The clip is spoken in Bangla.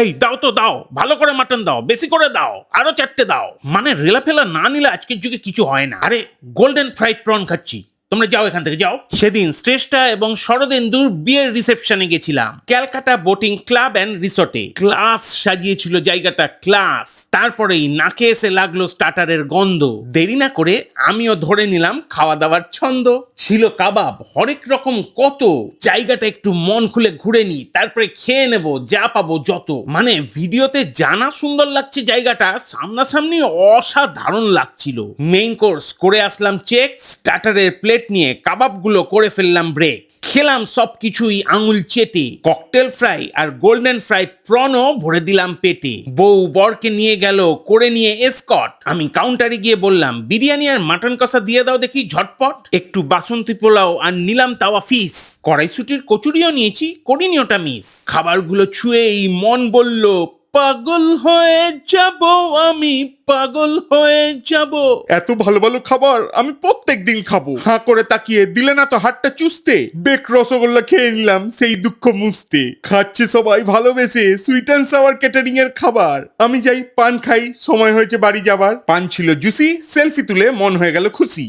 এই দাও তো দাও, ভালো করে মাটন দাও, বেশি করে দাও, আরো 4টে দাও। মানে রেলাফেলা না নিলে আজকের যুগে কিছু হয় না। আরে গোল্ডেন ফ্রাইড প্রন খাচ্ছি, তোমরা যাও এখান থেকে যাও। সেদিন শ্রেষ্ঠা এবং শরদেন্দুর বিয়ের রিসেপশনে গেছিলাম ক্যালকাটা বোটিং ক্লাব অ্যান্ড রিসোর্টে। ক্লাস সাজিয়েছিল জায়গাটা, ক্লাস। তারপরেই নাকে এসে লাগলো স্টার্টারের গন্ধ। দেরি না করে আমিও ধরে নিলাম খাওয়া দাওয়ার ছন্দ। ছিল কাবাব, হরেক রকম কত। জায়গাটা একটু মন খুলে ঘুরে নি, তারপরে খেয়ে নেব যা পাবো যত। মানে ভিডিওতে জানা সুন্দর লাগছে জায়গাটা, সামনাসামনি অসাধারণ লাগছিল। মেইন কোর্স করে আসলাম চেক, স্টার্টারের প্লেট নিয়ে কাবাবগুলো করে ফেললাম ব্রেক। খেলাম সবকিছুই আঙুল চেটে। ককটেল ফ্রাই আর গোল্ডেন ফ্রাইড প্রনও ভরে দিলাম পেটে। বউ বরকে নিয়ে গেল করে নিয়ে এসকট। আমি কাউন্টারে গিয়ে বললাম, বিরিয়ানি আর মাটন কষা দিয়ে দাও দেখি ঝটপট। একটু বাসন্তী পোলাও আর নিলাম তাওয়া ফিস। কড়াইশুটির কচুরিও নিয়েছি, করিনি ওটা মিস। খাবারগুলো ছুঁয়েই মন বলল, পাগল হয়ে যাব আমি, পাগল হয়ে যাব। এত ভালো ভালো খাবার আমি প্রত্যেক দিন খাবো। হাঁ করে তাকিয়ে দিলে না তো হাতটা চুষতে। বেক রসগোল্লা খেয়ে নিলাম সেই দুঃখ মুছতে। খাচ্ছে সবাই ভালোবেসে সুইট অ্যান্ড সাওয়ার ক্যাটারিং এর খাবার। আমি যাই পান খাই, সময় হয়েছে বাড়ি যাবার। পান ছিল জুসি, সেলফি তুলে মন হয়ে গেল খুশি।